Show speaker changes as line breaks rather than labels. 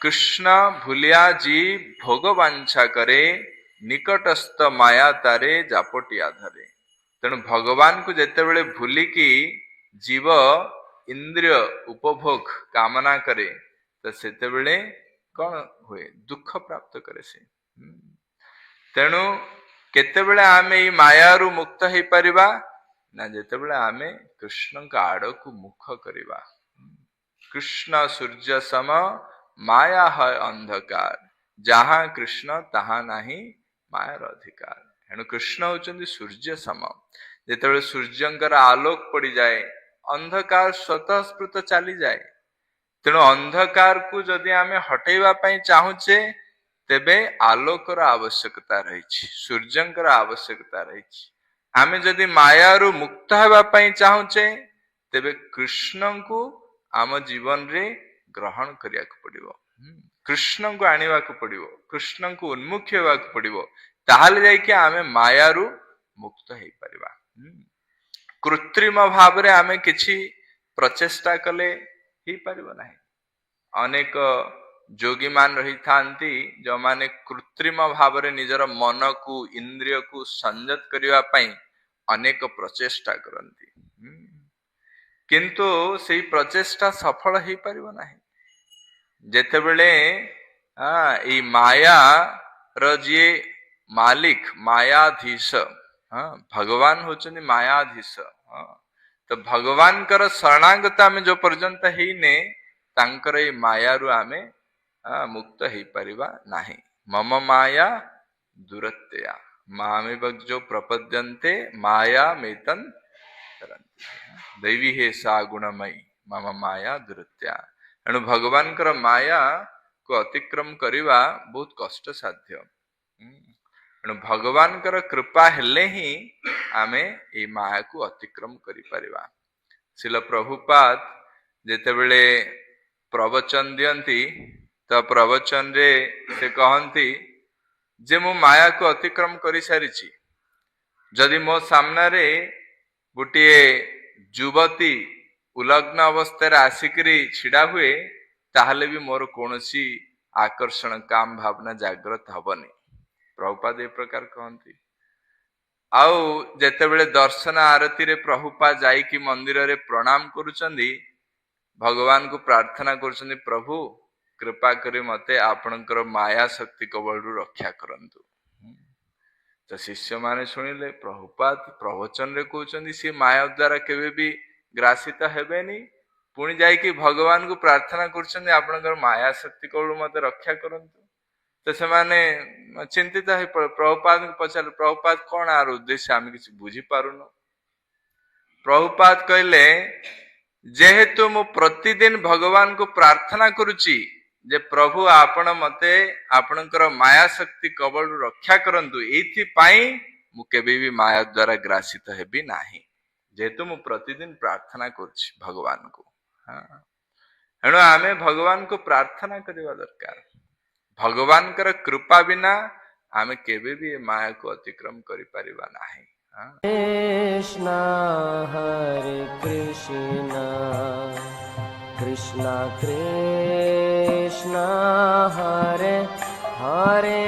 कृष्ण भूलिया जी भोग वांछा करे निकटस्थ माया तारे जापटिया धरे। तेणु भगवान को जेतेबेले भूलिकी जीव इंद्रिय उपभोग कामना करे तो सेतेबेले कौन हुए दुख प्राप्त करे से। तेणु केतेबेले आमे ई मायारू मुक्त हो परिबा ना जेतेबेले आमे कृष्ण का आड़ को मुख करिबा। कृष्ण सूर्य सम माया है अंधकार जहाँ कृष्ण तहाँ नहीं मायार अधिकार। तेणु कृष्ण होचंदी सूर्य सम। जेतेबेले सूर्यंकर आलोक पड़ जाए अंधकार स्वतः स्फूर्त चली जाए। तेणु अंधकार को जदि आमे हटेवा पई चाहूचे तेबे आलोकर आवश्यकता रही, सूर्यंकर आवश्यकता रही। आमे जदि मायारू मुक्त हेबा पई चाहूचे तेबे कृष्ण को आम जीवन रे ग्रहण करिया को पड़िबो। कृष्ण को आनिबा को पड़िबो, कृष्ण को उन्मुखी हेबा को पड़िबो, ताहाले जाय कि आमे मायारू मुक्त हेई परिबा। कृत्रिम भाव रे आमे किछि प्रचेष्टा कले ही परिबो नाही। अनेक जोगी मान रही थांती जो माने कृत्रिम भाव रे निजर मन को इंद्रिय को संयत करिवा पई अनेक प्रचेष्टा करंती, किंतु सेई प्रचेष्टा सफल ही परिबो नाही। जेतेबेले ई माया र जे मालिक मायाधीश भगवान होचंदी मायाधीश। तो भगवान कर शरणागत आमे जो पर्यंत हेने तांकर ए मायारू आमे मुक्त हेई परिबा नाही। मम माया दुरत्या मामेव जो प्रपद्यन्ते माया मेतन तरन्ति। दैवी हे सा गुणमयी मम माया दुरत्या। एणु भगवान कर माया को अतिक्रम करिवा बहुत कष्ट साध्य। एणु भगवान कर कृपा हेले ही आमे ए माया को अतिक्रम करि परिबा। श्रील प्रभुपाद जेतेबेले प्रवचन दियंती तो प्रवचन रे से कहंती जे मो माया को अतिक्रम करि सारिछि। जदि मो सामना रे गोटे युवती उलग्न अवस्था आसिकरी छिड़ा हुए ताहले भी मोर कौनसी आकर्षण काम भावना जागृत हबनी। प्रभुपाद ए प्रकार कहंती। आउ जेतेबेले दर्शन आरती रे प्रभुपाद जाइकी मंदिर रे प्रणाम करुचंदी भगवान को प्रार्थना करुचंदी प्रभु कृपा करी मते आपणकर माया शक्ति कबलरू रक्षा करंतु। तो शिष्य माने सुनिले प्रभुपाद प्रवचन रे कहउचंदी से माया द्वारा केबे भी ग्रासित हेबेनी, पुणी जाइकी भगवान को प्रार्थना करुचंदी आपणकर माया शक्ति कबलरू मते रक्षा करंतु। तो से माने चिंतित है प्रभुपाद को पचार प्रभुपाद कौन आर उद्देश्य आम किसी बुझी पारुनु। प्रभुपाद कहले जेहेतु मु प्रतिदिन भगवान को प्रार्थना करुची जे प्रभु आपण मते आपणकर माया शक्ति कबल रक्षा करंतु एथि पाई मु केबे भी माया द्वारा ग्रासित हेबी नाही। जेहेतु मु प्रतिदिन प्रार्थना करुची भगवान को। एणु आमे भगवान को प्रार्थना करवा दरकार। भगवान कर कृपा बिना आमे केबे भी माया को अतिक्रम करि परिबा नाही।
कृष्ण हरे कृष्ण कृष्ण कृष्ण हरे हरे